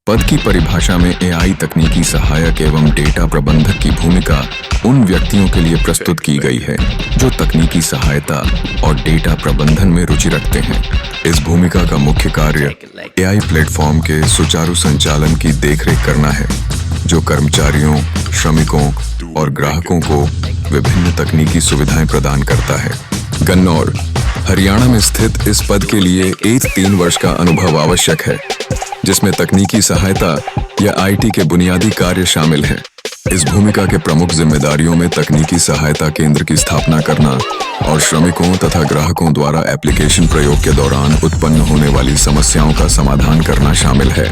पद की परिभाषा में एआई तकनीकी सहायक एवं डेटा प्रबंधक की भूमिका उन व्यक्तियों के लिए प्रस्तुत की गई है जो तकनीकी सहायता और डेटा प्रबंधन में रुचि रखते हैं। इस भूमिका का मुख्य कार्य एआई प्लेटफॉर्म के सुचारू संचालन की देखरेख करना है, जो कर्मचारियों, श्रमिकों और ग्राहकों को विभिन्न तकनीकी सुविधाएं प्रदान करता है। गन्नौर, हरियाणा में स्थित इस पद के लिए 3 वर्ष का अनुभव आवश्यक है, जिसमें तकनीकी सहायता या आईटी के बुनियादी कार्य शामिल हैं। इस भूमिका के प्रमुख जिम्मेदारियों में तकनीकी सहायता केंद्र की स्थापना करना और श्रमिकों तथा ग्राहकों द्वारा एप्लीकेशन प्रयोग के दौरान उत्पन्न होने वाली समस्याओं का समाधान करना शामिल है।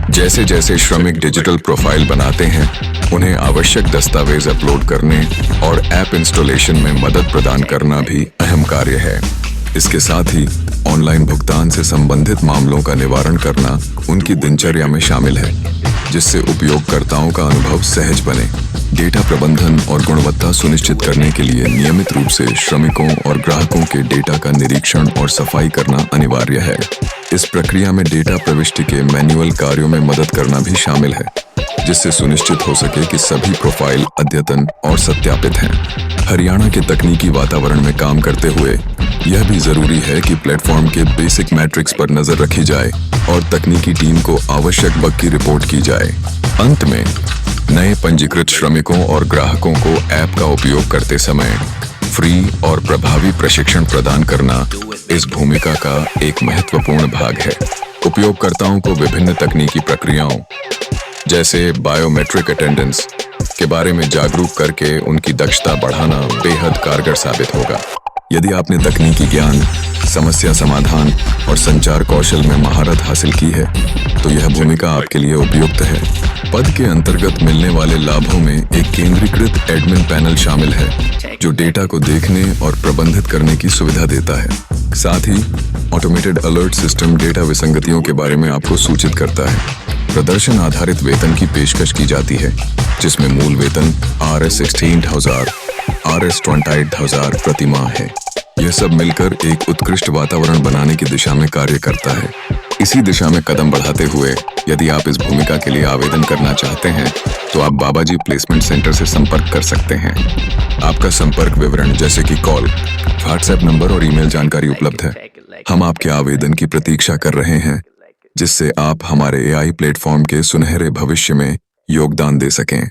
जैसे जैसे श्रमिक डिजिटल प्रोफाइल बनाते हैं, उन्हें आवश्यक दस्तावेज अपलोड करने और ऐप इंस्टॉलेशन में मदद प्रदान करना भी अहम कार्य है। इसके साथ ही ऑनलाइन भुगतान से संबंधित मामलों का निवारण करना उनकी दिनचर्या में शामिल है, जिससे उपयोगकर्ताओं का अनुभव सहज बने। डेटा प्रबंधन और गुणवत्ता सुनिश्चित करने के लिए नियमित रूप से श्रमिकों और ग्राहकों के डेटा का निरीक्षण और सफाई करना अनिवार्य है। इस प्रक्रिया में डेटा प्रविष्टि के मैन्युअल कार्यों में मदद करना भी शामिल है, जिससे सुनिश्चित हो सके कि सभी प्रोफाइल अद्यतन और सत्यापित हैं। हरियाणा के तकनीकी वातावरण में काम करते हुए यह भी जरूरी है कि प्लेटफॉर्म के बेसिक मैट्रिक्स पर नजर रखी जाए और तकनीकी टीम को आवश्यक बग की रिपोर्ट की जाए। अंत में, नए पंजीकृत श्रमिकों और ग्राहकों को ऐप का उपयोग करते समय फ्री और प्रभावी प्रशिक्षण प्रदान करना इस भूमिका का एक महत्वपूर्ण भाग है। उपयोगकर्ताओं को विभिन्न तकनीकी प्रक्रियाओं जैसे बायोमेट्रिक अटेंडेंस के बारे में जागरूक करके उनकी दक्षता बढ़ाना बेहद कारगर साबित होगा। यदि आपने तकनीकी ज्ञान, समस्या समाधान और संचार कौशल में महारत हासिल की है, तो यह भूमिका आपके लिए उपयुक्त है। पद के अंतर्गत मिलने वाले लाभों में एक केंद्रीकृत एडमिन पैनल शामिल है, जो डेटा को देखने और प्रबंधित करने की सुविधा देता है। साथ ही ऑटोमेटेड अलर्ट सिस्टम डेटा विसंगतियों के बारे में आपको सूचित करता है। प्रदर्शन आधारित वेतन की पेशकश की जाती है, जिसमें मूल वेतन Rs 16,000, Rs 28,000 प्रति माह है। यह सब मिलकर एक उत्कृष्ट वातावरण बनाने की दिशा में कार्य करता है। इसी दिशा में कदम बढ़ाते हुए यदि आप इस भूमिका के लिए आवेदन करना चाहते हैं, तो आप बाबाजी प्लेसमेंट सेंटर से संपर्क कर सकते हैं। आपका संपर्क विवरण जैसे कि कॉल, व्हाट्सएप नंबर और ईमेल जानकारी उपलब्ध है। हम आपके आवेदन की प्रतीक्षा कर रहे हैं, जिससे आप हमारे एआई प्लेटफॉर्म के सुनहरे भविष्य में योगदान दे सकें।